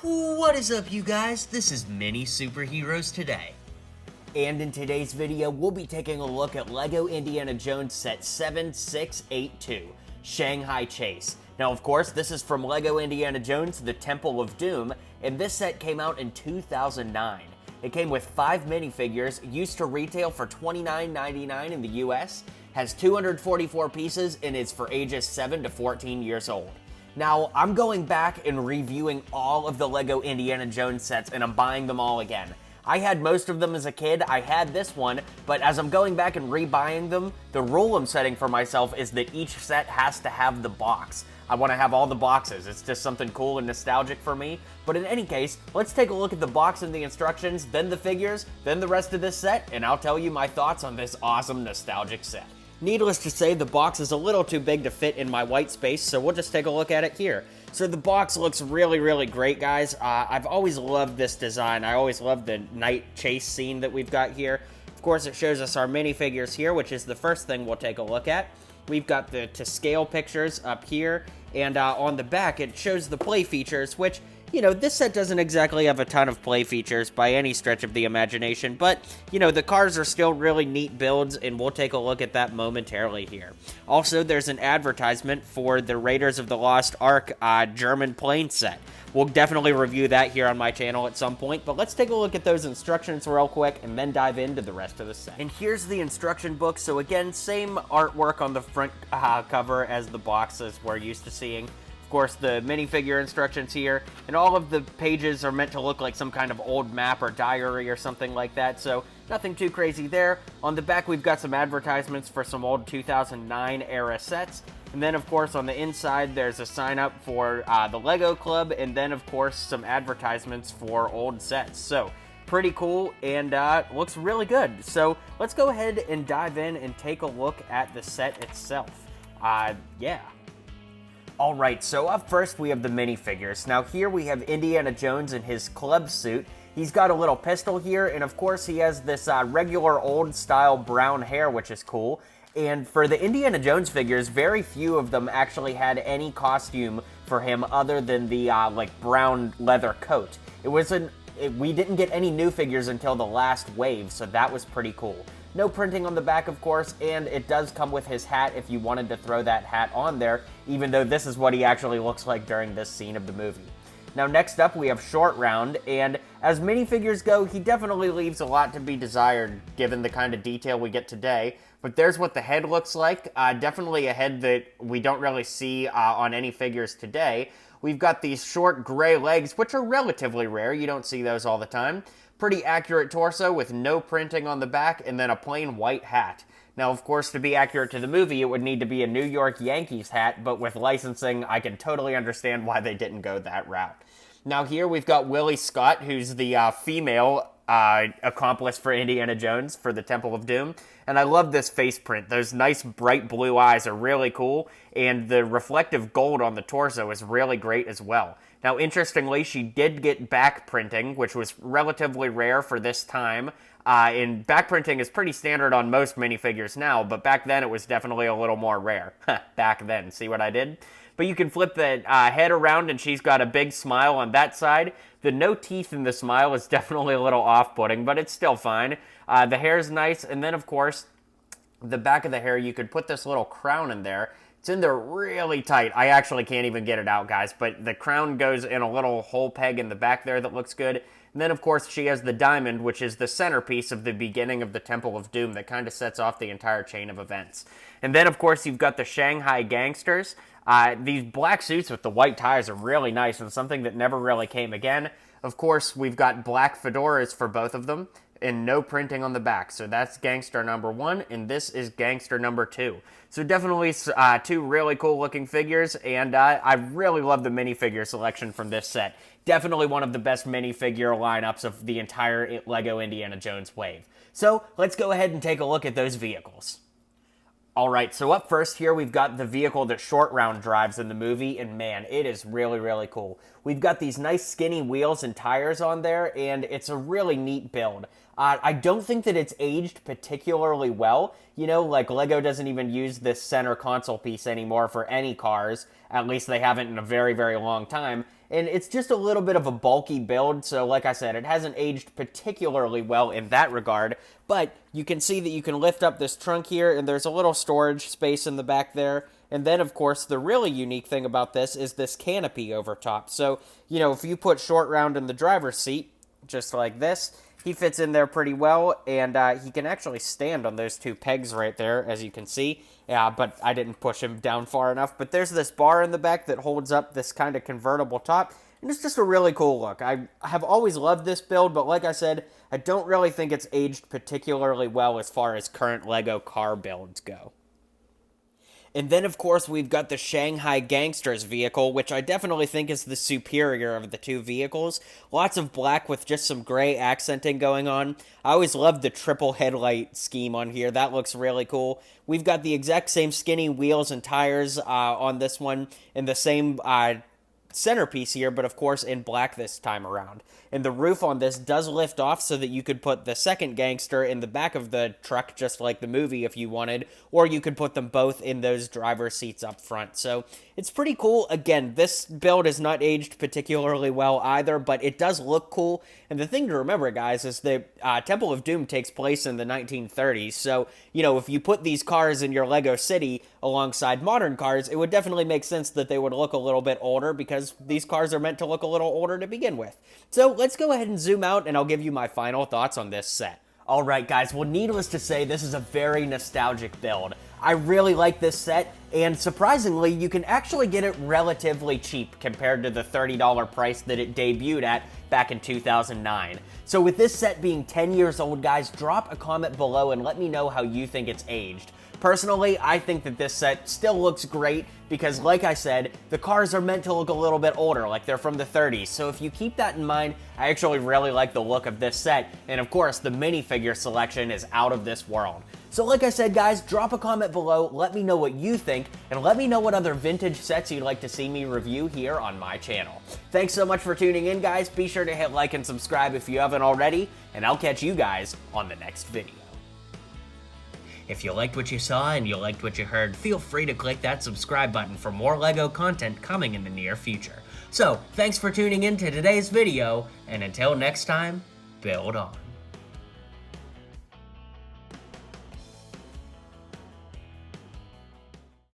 What is up, you guys? This is Mini Superheroes Today. And in today's video, we'll be taking a look at LEGO Indiana Jones set 7682, Shanghai Chase. Now, of course, this is from LEGO Indiana Jones, The Temple of Doom, and this set came out in 2009. It came with 5 minifigures, used to retail for $29.99 in the US, has 244 pieces, and is for ages 7 to 14 years old. Now, I'm going back and reviewing all of the LEGO Indiana Jones sets, and I'm buying them all again. I had most of them as a kid, I had this one, but as I'm going back and rebuying them, the rule I'm setting for myself is that each set has to have the box. I want to have all the boxes. It's just something cool and nostalgic for me. But in any case, let's take a look at the box and the instructions, then the figures, then the rest of this set, and I'll tell you my thoughts on this awesome nostalgic set. Needless to say, the box is a little too big to fit in my white space, so we'll just take a look at it here. So the box looks really great, guys. I've always loved this design. I always loved the night chase scene that we've got here. Of course, it shows us our minifigures here, which is the first thing we'll take a look at. We've got the to-scale pictures up here, and on the back, it shows the play features, which, you know, this set doesn't exactly have a ton of play features by any stretch of the imagination, but, you know, the cars are still really neat builds, and we'll take a look at that momentarily here. Also, there's an advertisement for the Raiders of the Lost Ark German plane set. We'll definitely review that here on my channel at some point, but let's take a look at those instructions real quick and then dive into the rest of the set. And here's the instruction book. So again, same artwork on the front cover as the boxes we're used to seeing. Of course, the minifigure instructions here, and all of the pages are meant to look like some kind of old map or diary or something like that, so nothing too crazy there. On the back, we've got some advertisements for some old 2009 era sets, and then, of course, on the inside, there's a sign up for the LEGO Club, and then, of course, some advertisements for old sets. So, pretty cool, and looks really good. So, let's go ahead and dive in and take a look at the set itself. Yeah. Alright, so up first we have the minifigures. Now here we have Indiana Jones in his club suit. He's got a little pistol here, and of course he has this regular old style brown hair, which is cool. And for the Indiana Jones figures, very few of them actually had any costume for him other than the like brown leather coat. We didn't get any new figures until the last wave, so that was pretty cool. No printing on the back, of course, and it does come with his hat if you wanted to throw that hat on there, even though this is what he actually looks like during this scene of the movie. Now, next up, we have Short Round, and as minifigures go, he definitely leaves a lot to be desired, given the kind of detail we get today. But there's what the head looks like. Definitely a head that we don't really see on any figures today. We've got these short gray legs, which are relatively rare. You don't see those all the time. Pretty accurate torso with no printing on the back, and then a plain white hat. Now, of course, to be accurate to the movie, it would need to be a New York Yankees hat, but with licensing, I can totally understand why they didn't go that route. Now here we've got Willie Scott, who's the female accomplice for Indiana Jones for the Temple of Doom, and I love this face print. Those nice bright blue eyes are really cool, and the reflective gold on the torso is really great as well. Now, interestingly, she did get back printing, which was relatively rare for this time. And back printing is pretty standard on most minifigures now, but back then it was definitely a little more rare. Back then, see what I did? But you can flip the head around and she's got a big smile on that side. The no teeth in the smile is definitely a little off-putting, but it's still fine. The hair's nice, and then, of course, the back of the hair, you could put this little crown in there. It's in there really tight. I actually can't even get it out, guys, but the crown goes in a little hole peg in the back there that looks good. And then, of course, she has the diamond, which is the centerpiece of the beginning of the Temple of Doom that kind of sets off the entire chain of events. And then, of course, you've got the Shanghai gangsters. These black suits with the white ties are really nice and something that never really came again. Of course, we've got black fedoras for both of them and no printing on the back. So that's gangster number 1, and this is gangster number 2. So definitely 2 really cool looking figures, and I really love the minifigure selection from this set. Definitely one of the best minifigure lineups of the entire LEGO Indiana Jones wave. So let's go ahead and take a look at those vehicles. Alright, so up first here we've got the vehicle that Short Round drives in the movie, and man, it is really cool. We've got these nice skinny wheels and tires on there, and it's a really neat build. I don't think that it's aged particularly well. You know, like LEGO doesn't even use this center console piece anymore for any cars. At least they haven't in a very long time. and it's just a little bit of a bulky build, so like I said, it hasn't aged particularly well in that regard, but you can see that you can lift up this trunk here, and there's a little storage space in the back there. And then, of course, the really unique thing about this is this canopy over top. So, if you put Short Round in the driver's seat, just like this, he fits in there pretty well, and he can actually stand on those two pegs right there, as you can see. Yeah, but I didn't push him down far enough. But there's this bar in the back that holds up this kind of convertible top, and it's just a really cool look. I have always loved this build, but like I said, I don't really think it's aged particularly well as far as current LEGO car builds go. And then, of course, we've got the Shanghai Gangsters vehicle, which I definitely think is the superior of the two vehicles. Lots of black with just some gray accenting going on. I always loved the triple headlight scheme on here. That looks really cool. We've got the exact same skinny wheels and tires on this one, and the same centerpiece here, but of course in black this time around. And the roof on this does lift off so that you could put the second gangster in the back of the truck, just like the movie if you wanted, or you could put them both in those driver's seats up front. So it's pretty cool. Again, this build is not aged particularly well either, but it does look cool. And the thing to remember, guys, is that Temple of Doom takes place in the 1930s. So, if you put these cars in your LEGO city alongside modern cars, it would definitely make sense that they would look a little bit older, because these cars are meant to look a little older to begin with. So let's go ahead and zoom out, and I'll give you my final thoughts on this set. Alright guys, well, needless to say, this is a very nostalgic build. I really like this set, and surprisingly, you can actually get it relatively cheap compared to the $30 price that it debuted at back in 2009. So with this set being 10 years old, guys, drop a comment below and let me know how you think it's aged. Personally, I think that this set still looks great because, like I said, the cars are meant to look a little bit older, like they're from the 30s. So if you keep that in mind, I actually really like the look of this set. And of course, the minifigure selection is out of this world. So like I said, guys, drop a comment below, let me know what you think, and let me know what other vintage sets you'd like to see me review here on my channel. Thanks so much for tuning in, guys. Be sure to hit like and subscribe if you haven't already, and I'll catch you guys on the next video. If you liked what you saw and you liked what you heard, feel free to click that subscribe button for more LEGO content coming in the near future. So, thanks for tuning in to today's video, and until next time, build on.